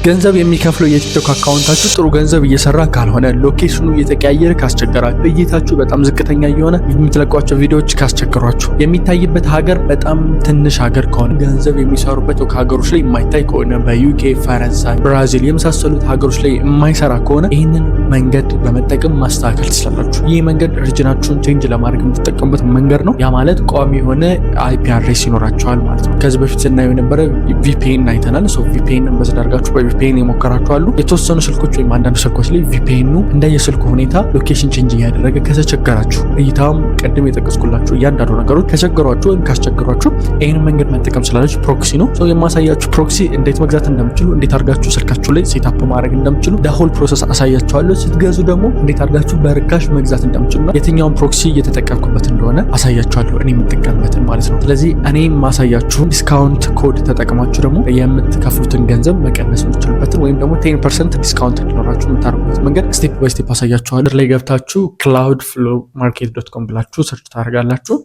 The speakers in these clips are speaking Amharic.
ገንዘብ የሚከፍለው የቲክቶክ አካውንታችሁ ጥሩ ገንዘብ እየሰራ ካልሆነ፣ ሎኬሽኑ እየተቀያየረ ካስቸገራችሁ፣ እይታችሁ በጣም ዝቅተኛ እየሆነ የምትለቋቸው ቪዲዮዎች ካስቸገሯችሁ፣ የሚታይበት ሀገር በጣም ትንሽ ሀገር ከሆነ፣ ገንዘብ የሚሰሩበት ሀገሮች ላይ የማይታይ ከሆነ፣ በዩኬ፣ ፈረንሳይ፣ ብራዚል የመሳሰሉት ሀገሮች ላይ የማይሰራ ከሆነ ይህንን መንገድ በመጠቀም ማስተካከል ትችላላችሁ። ይህ መንገድ ሪጅናችሁን ቼንጅ ለማድረግ የምትጠቀሙበት መንገድ ነው። ያ ማለት ቋሚ የሆነ አይፒ አድሬስ ይኖራችኋል ማለት ነው። ከዚህ በፊት ስናየው የነበረ ቪፒኤን አይተናል። ቪፒኤን በተደርጋችሁ በቪፒኤን የሞከራችሁ አሉ። የተወሰኑ ስልኮች ወይም አንዳንድ ስልኮች ላይ ቪፒኤኑ እንደየስልኩ ሁኔታ ሎኬሽን ቼንጅ እያደረገ ከተቸገራችሁ፣ እይታም ቅድም የጠቀስኩላችሁ እያንዳንዱ ነገሮች ከቸገሯችሁ ወይም ካስቸገሯችሁ ይህንን መንገድ መጠቀም ስላላችሁ ፕሮክሲ ነው። የማሳያችሁ ፕሮክሲ እንዴት መግዛት እንደምችሉ፣ እንዴት አድርጋችሁ ስልካችሁ ላይ ሴታፕ ማድረግ እንደምችሉ ሆል ፕሮሰስ አሳያችኋለሁ። ስትገዙ ደግሞ እንዴት አድርጋችሁ በርካሽ መግዛት እንደምችሉና የትኛውን ፕሮክሲ እየተጠቀምኩበት እንደሆነ አሳያችኋለሁ፣ እኔ የምጠቀምበትን ማለት ነው። ስለዚህ እኔ ማሳያችሁን ዲስካውንት ኮድ ተጠቅማችሁ ደግሞ የምትከፍሉትን ገንዘብ መቀነስ የምትችሉበትን ወይም ደግሞ 10% ዲስካውንት እንዲኖራችሁ የምታደርጉበት መንገድ ስቴፕ ባይ ስቴፕ አሳያችኋለሁ። ላይ ገብታችሁ cloudflowmarket.com ብላችሁ ሰርች ታደርጋላችሁ።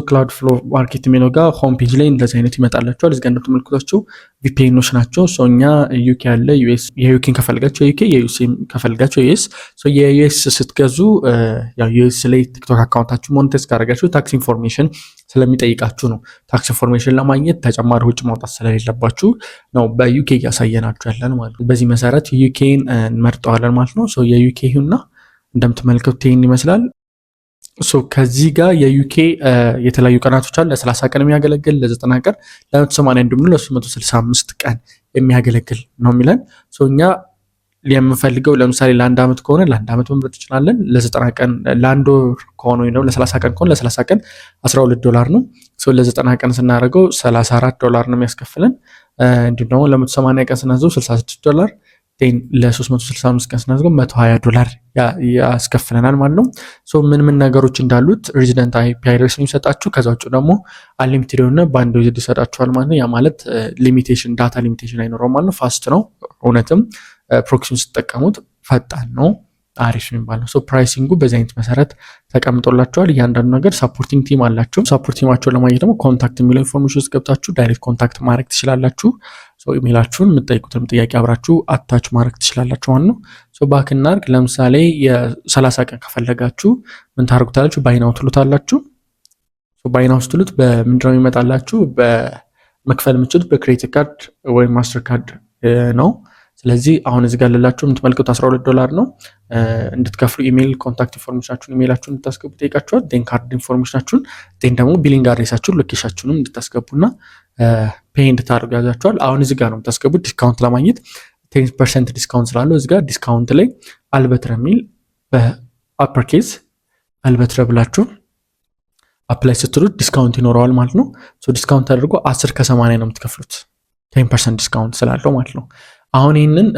ክላውድ ፍሎ ማርኬት የሚለው ጋር ሆም ፔጅ ላይ እንደዚህ አይነት ይመጣላችኋል። እዚህ ጋር እንደምትመለከቷቸው ቪፒኤኖች ናቸው። እኛ ዩኬ ያለ ዩኤስ፣ የዩኬን ከፈልጋቸው ዩኬ፣ የዩኤስ ከፈልጋቸው ዩኤስ። የዩኤስ ስትገዙ ዩኤስ ላይ ቲክቶክ አካውንታችሁ ሞኔታይዝ ካደረጋችሁ ታክስ ኢንፎርሜሽን ስለሚጠይቃችሁ ነው። ታክስ ኢንፎርሜሽን ለማግኘት ተጨማሪ ውጭ ማውጣት ስለሌለባችሁ ነው በዩኬ እያሳየናችሁ ያለን ማለት ነው። በዚህ መሰረት ዩኬን እንመርጠዋለን ማለት ነው። የዩኬ ይሁንና እንደምትመለከቱት ይህን ይመስላል። ከዚህ ጋር የዩኬ የተለያዩ ቀናቶች አሉ። ለ30 ቀን የሚያገለግል፣ ለ90 ቀን፣ ለ180 እንዲሁም ለ365 ቀን የሚያገለግል ነው የሚለን። እኛ የምንፈልገው ለምሳሌ ለአንድ ዓመት ከሆነ ለአንድ ዓመት መምረጥ እንችላለን። ለ90 ቀን፣ ለአንድ ወር ከሆነ ወይም ደግሞ ለ30 ቀን ከሆነ ለ30 ቀን $12 ነው። ለ90 ቀን ስናደርገው $34 ነው የሚያስከፍለን። እንዲሁም ደግሞ ለ180 ቀን ስናዘው $66፣ ለ365 ቀን ስናዘው $120 ያስከፍለናል ማለት ነው። ምን ነገሮች እንዳሉት ሬዚደንት አይፒ አድሬስ የሚሰጣችሁ፣ ከዛ ውጭ ደግሞ አንሊሚትድ የሆነ ባንድ ዊዝ ይሰጣችኋል ማለት ነው። ያ ማለት ሊሚቴሽን ዳታ ሊሚቴሽን አይኖረውም ማለት ነው። ፋስት ነው። እውነትም ፕሮክሲውን ስትጠቀሙት ፈጣን ነው፣ አሪፍ የሚባል ነው። ፕራይሲንጉ በዚህ አይነት መሰረት ተቀምጦላቸዋል። እያንዳንዱ ነገር ሳፖርቲንግ ቲም አላቸው። ሳፖርት ቲማቸውን ለማግኘት ደግሞ ኮንታክት የሚለው ኢንፎርሜሽን ውስጥ ገብታችሁ ዳይሬክት ኮንታክት ማድረግ ትችላላችሁ። ኢሜይላችሁን የምትጠይቁትንም ጥያቄ አብራችሁ አታች ማድረግ ትችላላችሁ ማለት ነው። ባክ እናድርግ። ለምሳሌ የ30 ቀን ከፈለጋችሁ ምን ታደርጉታላችሁ? ባይናው ትሉታላችሁ። ባይናው ስትሉት በምንድነው የሚመጣላችሁ? በመክፈል የምትችሉት በክሬዲት ካርድ ወይም ማስተር ካርድ ነው። ስለዚህ አሁን እዚህ ጋር ልላችሁ የምትመልከቱት $12 ነው። እንድትከፍሉ ኢሜይል ኮንታክት ኢንፎርሜሽናችሁን ኢሜይላችሁን እንድታስገቡ ጠይቃችኋል። ካርድ ኢንፎርሜሽናችሁን ደግሞ ቢሊንግ አድሬሳችሁን ሎኬሽናችሁንም እንድታስገቡና ፔይ እንድታደርጉ ያዛችኋል። አሁን እዚህ ጋር ነው የምታስገቡት። ዲስካውንት ለማግኘት 10% ዲስካውንት ስላለው እዚህ ጋር ዲስካውንት ላይ አልበትረ የሚል በአፐር ኬዝ አልበትረ ብላችሁ አፕላይ ስትሉት ዲስካውንት ይኖረዋል ማለት ነው። ዲስካውንት አድርጎ 10 ከ80 ነው የምትከፍሉት 10% ዲስካውንት ስላለው ማለት ነው። አሁን ይህንን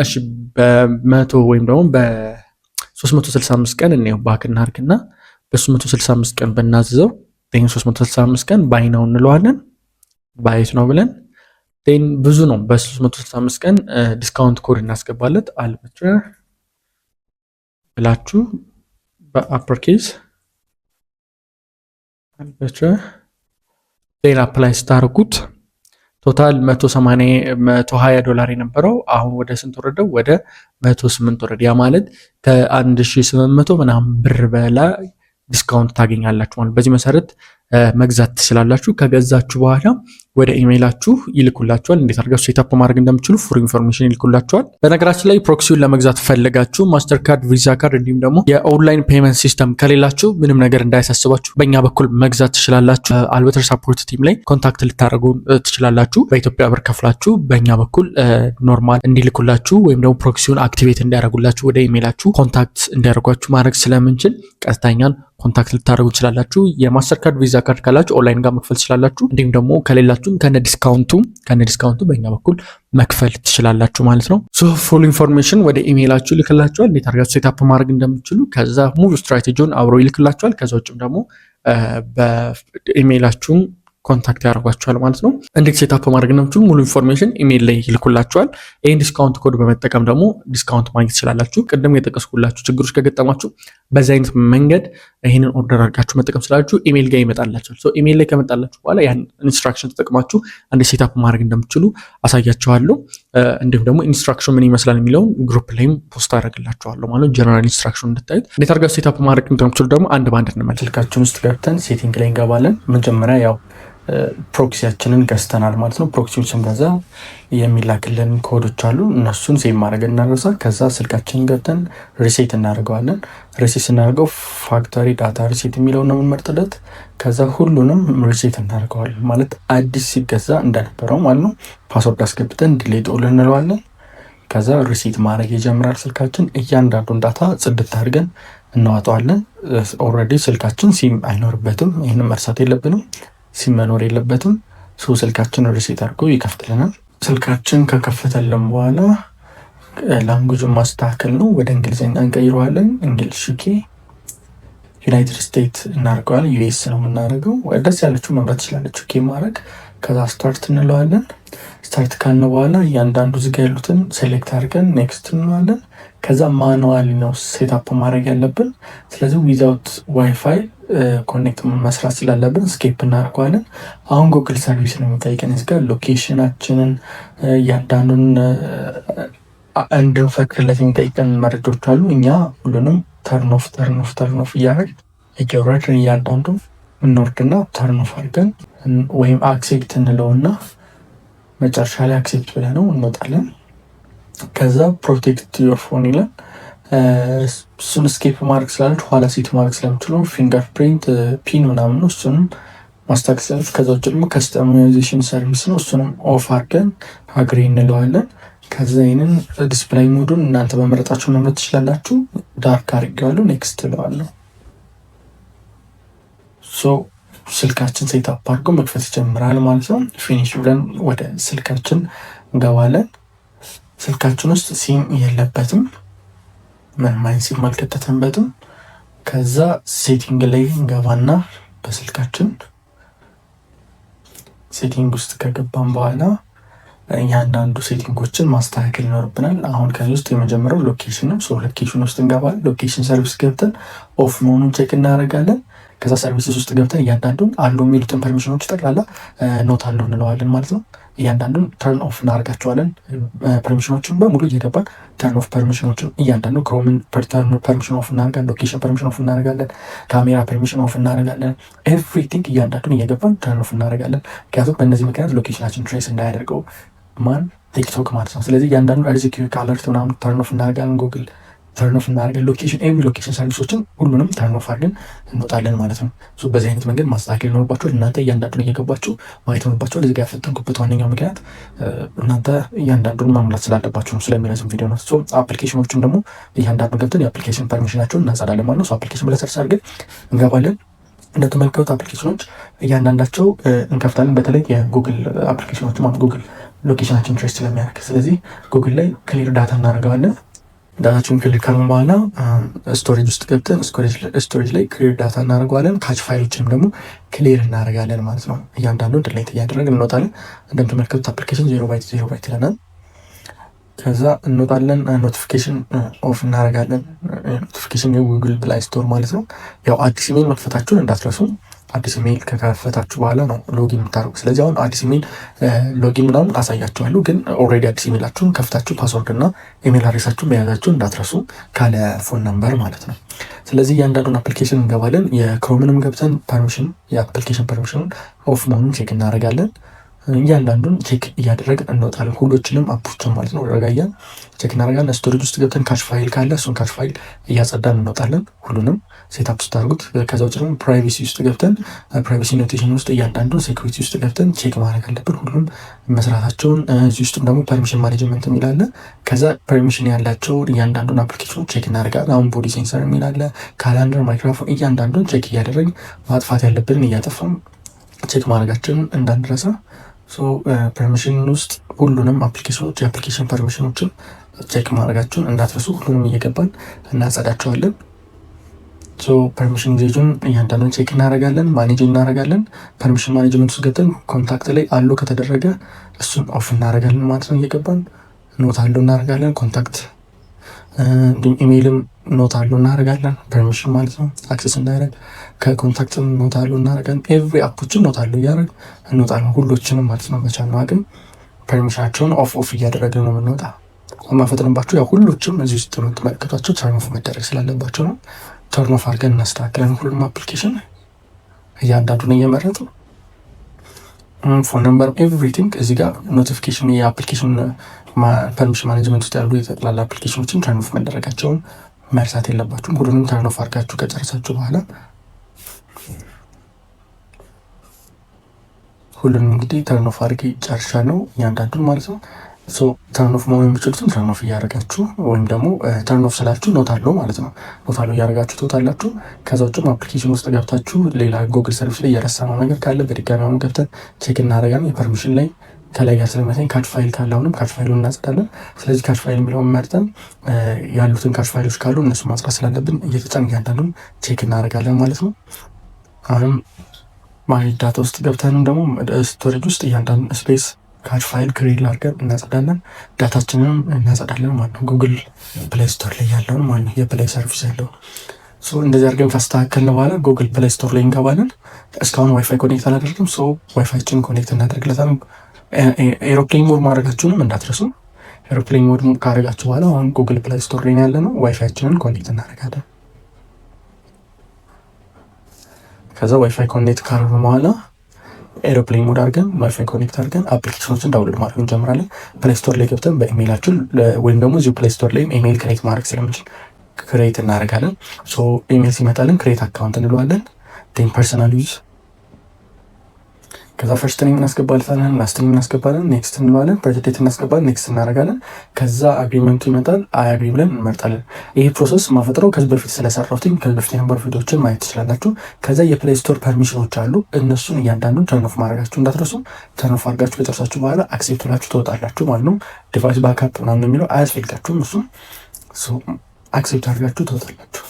በ100 ወይም ደግሞ በ365 ቀን እንየው። ባክ እናድርግና በ365 ቀን ብናዝዘው 365 ቀን ባይናው እንለዋለን። ባይት ነው ብለን ብዙ ነው። በ365 ቀን ዲስካውንት ኮድ እናስገባለት። አልበትረ ብላችሁ በአፐር ኬዝ አልበትረ አፕላይ ስታርጉት ቶታል $120 የነበረው አሁን ወደ ስንት ወረደው? ወደ $108 ወረደ። ያ ማለት ከ1800 ምናምን ብር በላይ ዲስካውንት ታገኛላችሁ ማለት። በዚህ መሰረት መግዛት ትችላላችሁ። ከገዛችሁ በኋላ ወደ ኢሜይላችሁ ይልኩላችኋል። እንዴት አድርጋችሁ ሴታፕ ማድረግ እንደምትችሉ ፉል ኢንፎርሜሽን ይልኩላችኋል። በነገራችን ላይ ፕሮክሲውን ለመግዛት ፈልጋችሁ ማስተር ካርድ፣ ቪዛ ካርድ እንዲሁም ደግሞ የኦንላይን ፔመንት ሲስተም ከሌላችሁ ምንም ነገር እንዳያሳስባችሁ በእኛ በኩል መግዛት ትችላላችሁ። አልበትረ ሳፖርት ቲም ላይ ኮንታክት ልታደርጉ ትችላላችሁ። በኢትዮጵያ ብር ከፍላችሁ በእኛ በኩል ኖርማል እንዲልኩላችሁ ወይም ደግሞ ፕሮክሲውን አክቲቬት እንዲያደርጉላችሁ ወደ ኢሜይላችሁ ኮንታክት እንዲያደርጓችሁ ማድረግ ስለምንችል ቀጥታኛን ኮንታክት ልታደርጉ ትችላላችሁ። የማስተር ካርድ፣ ቪዛ ካርድ ካላችሁ ኦንላይን ጋር መክፈል ትችላላችሁ። እንዲሁም ደግሞ ከሌላችሁም ከነ ዲስካውንቱ በእኛ በኩል መክፈል ትችላላችሁ ማለት ነው። ፉል ኢንፎርሜሽን ወደ ኢሜይላችሁ ይልክላችኋል። እንዴት አድርጋችሁ ሴታፕ ማድረግ እንደምትችሉ ከዛ ሙሉ ስትራቴጂውን አብሮ ይልክላችኋል። ከዛ ውጭም ደግሞ በኢሜይላችሁም ኮንታክት ያደርጓቸዋል ማለት ነው። እንዴት ሴታፕ ማድረግ እንደምትችሉ ሙሉ ኢንፎርሜሽን ኢሜይል ላይ ይልኩላችኋል። ይህን ዲስካውንት ኮድ በመጠቀም ደግሞ ዲስካውንት ማግኘት ትችላላችሁ። ቅድም የጠቀስኩላችሁ ችግሮች ከገጠማችሁ በዚህ አይነት መንገድ ይህንን ኦርደር አድርጋችሁ መጠቀም ስላችሁ ኢሜይል ጋር ይመጣላችኋል። ኢሜይል ላይ ከመጣላችሁ በኋላ ያን ኢንስትራክሽን ተጠቅማችሁ እንዴት ሴታፕ ማድረግ እንደምትችሉ አሳያችኋለሁ። እንዲሁም ደግሞ ኢንስትራክሽን ምን ይመስላል የሚለውን ግሩፕ ላይም ፖስት አደርግላችኋለሁ ማለት ጀነራል ኢንስትራክሽን እንድታዩት። እንዴት አድርጋችሁ ሴታፕ ማድረግ እንደምትችሉ ደግሞ አንድ በአንድ እንመለስ። ስልካችን ውስጥ ገብተን ሴቲንግ ላይ እንገባለን። መጀመሪያ ያው ፕሮክሲያችንን ገዝተናል ማለት ነው። ፕሮክሲውን ስንገዛ የሚላክልን ኮዶች አሉ። እነሱን ሴቭ ማድረግ እናደርሳ። ከዛ ስልካችንን ገብተን ሪሴት እናደርገዋለን። ሪሴት ስናደርገው ፋክተሪ ዳታ ሪሴት የሚለውን ነው የምንመርጥለት። ከዛ ሁሉንም ሪሴት እናደርገዋለን ማለት አዲስ ሲገዛ እንደነበረው ማለት ነው። ፓስወርድ አስገብተን ዲሌት ኦል እንለዋለን። ከዛ ሪሴት ማድረግ ይጀምራል ስልካችን። እያንዳንዱን ዳታ ጽድት አድርገን እናወጣዋለን። ኦልሬዲ ስልካችን ሲም አይኖርበትም። ይህንን መርሳት የለብንም። ሲም መኖር የለበትም። ስልካችን ሪሴት አድርጎ ይከፍትልናል። ስልካችን ከከፈተልን በኋላ ላንጉጅን ማስተካከል ነው። ወደ እንግሊዝኛ እንቀይረዋለን። እንግሊሽ ዩናይትድ ስቴትስ እናደርገዋለን። ዩኤስ ነው የምናደርገው። ደስ ያለችው መምረጥ ትችላለች ማድረግ። ከዛ ስታርት እንለዋለን። ስታርት ካልን በኋላ እያንዳንዱ ዝጋ ያሉትን ሴሌክት አድርገን ኔክስት እንለዋለን። ከዛ ማኑዋሊ ነው ሴታፕ ማድረግ ያለብን። ስለዚህ ዊዛውት ዋይፋይ ኮኔክት መስራት ስላለብን ስኬፕ እናደርገዋለን። አሁን ጉግል ሰርቪስ ነው የሚጠይቀን። እዚህ ጋር ሎኬሽናችንን እያንዳንዱን እንድንፈቅድለት የሚጠይቀን መረጃዎች አሉ። እኛ ሁሉንም ተርኖፍ እያደረግ እየወረድን እያንዳንዱ እንወርድና ተርኖፍ አድርገን ወይም አክሴፕት እንለውና መጨረሻ ላይ አክሴፕት ብለነው እንወጣለን። ከዛ ፕሮቴክት ዮር ፎን ይላል። እሱን ስኬፕ ማድረግ ስላለች ኋላ ሴት ማድረግ ስለምችሉ ፊንገር ፕሪንት ፒን ምናምን ነው። እሱንም ማስታወቅ ስላለች። ከዛ ውጭ ደግሞ ከስተማይዜሽን ሰርቪስ ነው። እሱንም ኦፍ አድርገን አግሪ እንለዋለን። ከዛ ይህንን ዲስፕላይ ሞዱን እናንተ በመረጣችሁ መምረጥ ትችላላችሁ። ዳርክ አድርጌዋለሁ። ኔክስት እለዋለሁ። ስልካችን ሴታፕ አድርጎ መክፈት ይጀምራል ማለት ነው። ፊኒሽ ብለን ወደ ስልካችን እንገባለን። ስልካችን ውስጥ ሲም የለበትም። ምንም አይነት ሲም አልከተተንበትም። ከዛ ሴቲንግ ላይ እንገባና በስልካችን ሴቲንግ ውስጥ ከገባን በኋላ እያንዳንዱ ሴቲንጎችን ማስተካከል ይኖርብናል። አሁን ከዚህ ውስጥ የመጀመሪያው ሎኬሽን ነው። ሎኬሽን ውስጥ እንገባለን። ሎኬሽን ሰርቪስ ገብተን ኦፍ መሆኑን ቼክ እናደርጋለን። ከዛ ሰርቪስስ ውስጥ ገብተን እያንዳንዱን አሉ የሚሉትን ፐርሚሽኖች ጠቅላላ ኖት አሉ እንለዋለን ማለት ነው። እያንዳንዱን ተርን ኦፍ እናደርጋቸዋለን። ፐርሚሽኖችን በሙሉ እየገባን ተርን ኦፍ ፐርሚሽኖችን እያንዳንዱ ክሮምን ፐርሚሽን ኦፍ እናደርጋለን። ሎኬሽን ፐርሚሽን ኦፍ እናደርጋለን። ካሜራ ፐርሚሽን ኦፍ እናደርጋለን። ኤቭሪቲንግ እያንዳንዱን እየገባን ተርን ኦፍ እናደርጋለን። ምክንያቱም በእነዚህ ምክንያት ሎኬሽናችን ትሬስ እንዳያደርገው ቲክቶክ ማለት ነው። ስለዚህ እያንዳንዱ ሪዚኪዩክ አለርት ምናምን ተርን ኦፍ እናደርጋለን። ጉግል ተርን ኦፍ እናደርጋለን። ሎኬሽን ሰርቪሶችን ሁሉንም ተርን ኦፍ አድርገን እንወጣለን ማለት ነው። በዚህ አይነት መንገድ ማስተካከል ይኖርባቸዋል። እናንተ እያንዳንዱን እየገባችሁ ማየት ይኖርባቸዋል። እዚህ ጋር ያፈጠንኩበት ዋነኛው ምክንያት እናንተ እያንዳንዱን ማሙላት ስላለባችሁ ነው፣ ስለሚረዝም ቪዲዮ ነው። አፕሊኬሽኖችን ደግሞ እያንዳንዱ ገብተን የአፕሊኬሽን ፐርሚሽናቸውን እናጸዳለን ማለት ነው። አፕሊኬሽን ብለን ሰርች አድርገን እንገባለን። እንደተመለከቱት አፕሊኬሽኖች እያንዳንዳቸው እንከፍታለን። በተለይ የጉግል አፕሊኬሽኖች ማለት ጉግል ሎኬሽናችን ትሬስ ስለሚያደርግ፣ ስለዚህ ጉግል ላይ ክሊር ዳታ እናደርገዋለን። ዳታችን ክሊር ካልን በኋላ ስቶሬጅ ውስጥ ገብተን ስቶሬጅ ላይ ክሊር ዳታ እናደርገዋለን። ካች ፋይሎችንም ደግሞ ክሊር እናደርጋለን ማለት ነው። እያንዳንዱን ድሌት እያደረግን እንወጣለን። እንደምትመለከቱት አፕሊኬሽን 0 ባይት ይለናል። ከዛ እንወጣለን። ኖቲፊኬሽን ኦፍ እናደርጋለን። ኖቲፊኬሽን የጉግል ፕላይ ስቶር ማለት ነው። ያው አዲስ ኢሜል መክፈታችሁን እንዳትረሱ። አዲስ ኢሜል ከከፈታችሁ በኋላ ነው ሎጊን የምታደርጉ። ስለዚህ አሁን አዲስ ኢሜል ሎጊን ምናምን አሳያችኋለሁ፣ ግን ኦልሬዲ አዲስ ኢሜላችሁን ከፍታችሁ ፓስወርድ እና ኢሜል አድሬሳችሁን መያዛችሁን እንዳትረሱ፣ ካለ ፎን ነምበር ማለት ነው። ስለዚህ እያንዳንዱን አፕሊኬሽን እንገባለን። የክሮምንም ገብተን የአፕሊኬሽን ፐርሚሽኑን ኦፍ መሆኑን ቼክ እናደርጋለን። እያንዳንዱን ቼክ እያደረግን እንወጣለን። ሁሎችንም አፖችን ማለት ነው ረጋያን ቼክ እናደርጋለን። ስቶሬጅ ውስጥ ገብተን ካሽ ፋይል ካለ እሱን ካሽ ፋይል እያጸዳን እንወጣለን። ሁሉንም ሴታፕ ስታደርጉት። ከዛ ውጭ ደግሞ ፕራይቬሲ ውስጥ ገብተን ፕራይቬሲ ኖቴሽን ውስጥ እያንዳንዱን ሴኩሪቲ ውስጥ ገብተን ቼክ ማድረግ አለብን ሁሉም መስራታቸውን። እዚህ ውስጥም ደግሞ ፐርሚሽን ማኔጅመንት የሚላለ ከዛ ፐርሚሽን ያላቸውን እያንዳንዱን አፕሊኬሽን ቼክ እናደርጋለን። አሁን ቦዲ ሴንሰር የሚላለ ካላንደር፣ ማይክሮፎን እያንዳንዱን ቼክ እያደረግን ማጥፋት ያለብንን እያጠፋን ቼክ ማድረጋችንን እንዳንረሳ። ፐርሚሽን ውስጥ ሁሉንም አፕሊኬሽኖች የአፕሊኬሽን ፐርሚሽኖችን ቼክ ማድረጋቸውን እንዳትረሱ። ሁሉንም እየገባን እናጸዳቸዋለን። ፐርሚሽን ዩዜጁን እያንዳንዱን ቼክ እናደርጋለን፣ ማኔጅ እናደርጋለን። ፐርሚሽን ማኔጅመንት ውስጥ ገብተን ኮንታክት ላይ አሎ ከተደረገ እሱን ኦፍ እናደርጋለን ማለት ነው። እየገባን ኖት አሎ እናደርጋለን። ኮንታክት እንዲሁም ኢሜይልም ኖት አሎ እናደርጋለን፣ ፐርሚሽን ማለት ነው አክሰስ እንዳያደርግ። ከኮንታክትም ኖት አሎ እናደርጋለን። ኤቭሪ አፖችን ኖት አሎ እያደረግ እንወጣለን፣ ሁሎችንም ማለት ነው። በቻልነው አቅም ፐርሚሽናቸውን ኦፍ እያደረግን ነው የምንወጣ። የማፈጥንባቸው ያው ሁሎችም እዚህ ውስጥ የምትመለከቷቸው ተርን ኦፍ መደረግ ስላለባቸው ነው። ተርን ኦፍ አድርገን እናስተካክለን ሁሉም አፕሊኬሽን እያንዳንዱን እየመረጡ ፎን ነምበር ኤቭሪቲንግ እዚህ ጋር ኖቲፊኬሽን የአፕሊኬሽን ፐርሚሽን ማኔጅመንት ውስጥ ያሉ የጠቅላላ አፕሊኬሽኖችን ተርን ኦፍ መደረጋቸውን መርሳት የለባችሁም። ሁሉንም ተርን ኦፍ አድርጋችሁ ከጨረሳችሁ በኋላ ሁሉንም እንግዲህ ተርን ኦፍ አድርጌ ጨርሻለሁ እያንዳንዱን ማለት ነው። ተርን ኦፍ መሆን የሚችሉትን ተርን ኦፍ እያደረጋችሁ ወይም ደግሞ ተርን ኦፍ ስላችሁ ኖት አለው ማለት ነው። ኖት አለው እያደረጋችሁ ትወጣላችሁ። ከዛ ውጭም አፕሊኬሽን ውስጥ ገብታችሁ ሌላ ጎግል ሰርቪስ ላይ የረሳነው ነገር ካለ በድጋሚ አሁን ገብተን ቼክ እናደርጋለን። የፐርሚሽን ላይ ከላይ ጋር ስለመሰለኝ ካች ፋይል ካለ አሁንም ካች ፋይሉን እናጸዳለን። ስለዚህ ካች ፋይል የሚለውን መርጠን ያሉትን ካች ፋይሎች ካሉ እነሱ ማጽዳት ስላለብን እየተጫን እያንዳንዱን ቼክ እናደርጋለን ማለት ነው። አሁንም ማይ ዳታ ውስጥ ገብተንም ደግሞ ስቶሬጅ ውስጥ እያንዳንዱ ስፔስ ካች ፋይል ክሬት አድርገን እናጸዳለን። ዳታችንንም እናጸዳለን ማለት ነው። ጉግል ፕሌይ ስቶር ላይ ያለውን ማለት ነው፣ የፕሌይ ሰርቪስ ያለው እንደዚህ አድርገን ካስተካከልን በኋላ ጉግል ፕሌይ ስቶር ላይ እንገባለን። እስካሁን ዋይፋይ ኮኔክት አላደርግም። ዋይፋይችን ኮኔክት እናደርግለታለን። ኤሮፕሌን ሞድ ማድረጋችሁንም እንዳትረሱ። ኤሮፕሌን ሞድ ካደረጋችሁ በኋላ አሁን ጉግል ፕሌይ ስቶር ላይ ያለ ነው፣ ዋይፋይችንን ኮኔክት እናደርጋለን። ከዛ ዋይፋይ ኮኔክት ካደረግን በኋላ ኤሮፕሌን ሞድ አድርገን ዋይፋይ ኮኔክት አድርገን አፕሊኬሽኖችን ዳውንሎድ ማድረግ እንጀምራለን። ፕሌይ ስቶር ላይ ገብተን በኢሜይላችን ወይም ደግሞ እዚሁ ፕሌይ ስቶር ላይ ኢሜይል ክሬት ማድረግ ስለምንችል ክሬት እናደርጋለን። ኢሜይል ሲመጣልን ክሬት አካውንት እንለዋለን። ቴን ፐርሰናል ዩዝ ከዛ ፈርስት ኔም እናስገባለን፣ ላስት ኔም እናስገባለን፣ ኔክስት እንለዋለን። በርዝዴት እናስገባለን፣ ኔክስት እናደርጋለን። ከዛ አግሪመንቱ ይመጣል፣ አይ አግሪ ብለን እንመርጣለን። ይሄ ፕሮሰስ ማፈጥረው ከዚህ በፊት ስለሰራሁትኝ ከዚህ በፊት የነበሩ ቪዲዮችን ማየት ትችላላችሁ። ከዛ የፕሌይ ስቶር ፐርሚሽኖች አሉ፣ እነሱን እያንዳንዱን ተርን ኦፍ ማድረጋችሁ እንዳትረሱ። ተርን ኦፍ አድርጋችሁ ከጨረሳችሁ በኋላ አክሴፕት ብላችሁ ትወጣላችሁ ማለት ነው። ዲቫይስ ባክአፕ ምናምን የሚለው አያስፈልጋችሁም። እሱ አክሴፕት አድርጋችሁ ትወጣላችሁ።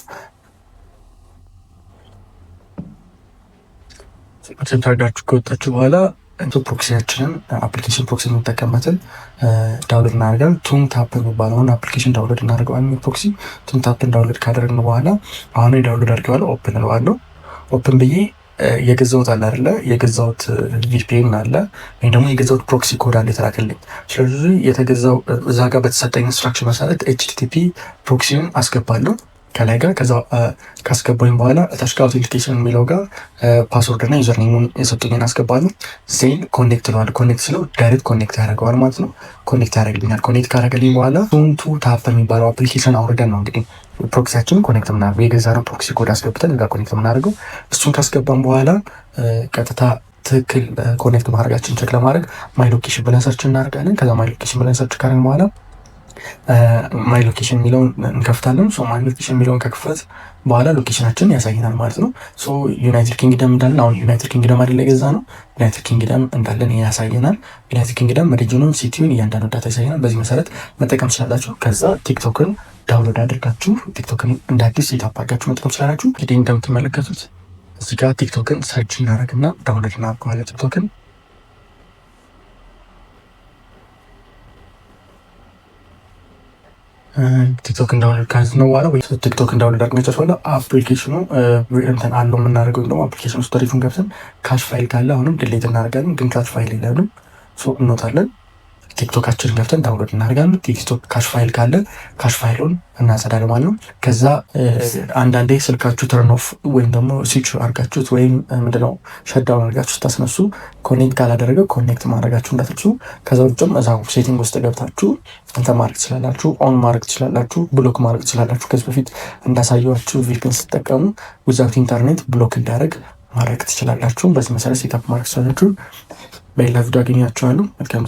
አክሴፕት አድርጋችሁ ከወጣችሁ በኋላ ፕሮክሲያችንን አፕሊኬሽን ፕሮክሲ የምንጠቀምበትን ዳውንሎድ እናደርጋለን። ቱን ታፕ የሚባለውን አፕሊኬሽን ዳውንሎድ እናደርገዋለን። ፕሮክሲ ቱን ታፕን ዳውንሎድ ካደረግን በኋላ አሁን ዳውንሎድ አድርገዋለሁ። ኦፕን እለዋለሁ። ኦፕን ብዬ የገዛሁት አለ አይደለ፣ የገዛሁት ቪፒኤን አለ ወይም ደግሞ የገዛሁት ፕሮክሲ ኮድ አለ የተላከልኝ። ስለዚህ የተገዛው እዛ ጋር በተሰጠኝ ኢንስትራክሽን መሰረት ኤችቲቲፒ ፕሮክሲውን አስገባለሁ ከላይ ጋር። ከዛ ካስገባኝ በኋላ ታች ጋር አውቴንቲኬሽን የሚለው ጋር ፓስወርድ እና ዩዘር ኔሙን የሰጡኝን አስገባለሁ። ዜን ኮኔክት ለዋል። ኮኔክት ስለው ዳይሬክት ኮኔክት ያደርገዋል ማለት ነው። ኮኔክት ያደርግልኛል። ኮኔክት ካደረገልኝ በኋላ ቱ ታፕ የሚባለው አፕሊኬሽን አውርደን ነው እንግዲህ ፕሮክሲያችንን ኮኔክት ምናደርገው። የገዛነው ፕሮክሲ ኮድ አስገብተን እዛ ኮኔክት ምናደርገው። እሱን ካስገባን በኋላ ቀጥታ ትክክል ኮኔክት ማድረጋችን ቸክ ለማድረግ ማይ ሎኬሽን ብለን ሰርች እናደርጋለን። ከዛ ማይ ሎኬሽን ብለን ሰርች ካደረግን በኋላ ማይ ሎኬሽን የሚለውን እንከፍታለን። ማይ ሎኬሽን የሚለውን ከክፈት በኋላ ሎኬሽናችን ያሳየናል ማለት ነው። ዩናይትድ ኪንግደም እንዳለን አሁን ዩናይትድ ኪንግደም አይደለ የገዛ ነው። ዩናይትድ ኪንግደም እንዳለን ያሳየናል። ዩናይትድ ኪንግደም ሪጅኑን፣ ሲቲውን እያንዳንዱ ዳታ ያሳየናል። በዚህ መሰረት መጠቀም ትችላላችሁ። ከዛ ቲክቶክን ዳውንሎድ አድርጋችሁ ቲክቶክን እንደ አዲስ ሴታፕ አድርጋችሁ መጠቀም ትችላላችሁ። እንግዲህ እንደምትመለከቱት እዚህ ጋር ቲክቶክን ሰርች እናደርግና ዳውንሎድ እናደርገዋለን። ቲክቶክ እንዳውንሎድ ካዝ ነው በኋላ ወይ ቲክቶክ እንዳውንሎድ አድርገን በኋላ አፕሊኬሽኑ እንትን አለው የምናደርገው ደግሞ አፕሊኬሽኑ ስቶሬጁን ገብተን ካሽ ፋይል ካለ አሁንም ዲሌት እናደርጋለን። ግን ካሽ ፋይል የለንም እንወጣለን። ቲክቶካችንን ገብተን ዳውንሎድ እናደርጋለን። ቲክቶክ ካሽ ፋይል ካለ ካሽ ፋይሉን እናጸዳለን ማለት ነው። ከዛ አንዳንዴ ስልካችሁ ተርን ኦፍ ወይም ደግሞ ስዊች አድርጋችሁት ወይም ምንድነው ሸትዳውን አድርጋችሁ ስታስነሱ ኮኔክት ካላደረገ ኮኔክት ማድረጋችሁ እንዳትረሱ። ከዛ ውጭም እዛው ሴቲንግ ውስጥ ገብታችሁ እንትን ማድረግ ትችላላችሁ፣ ኦን ማድረግ ትችላላችሁ፣ ብሎክ ማድረግ ትችላላችሁ። ከዚህ በፊት እንዳሳየኋችሁ ቪፒኤን ስትጠቀሙ ዊዛውት ኢንተርኔት ብሎክ እንዲያደርግ ማድረግ ትችላላችሁ። በዚህ መሰረት ሴታፕ ማድረግ ትችላላችሁ። በሌላ ቪዲዮ አገኛችኋለሁ። መልካም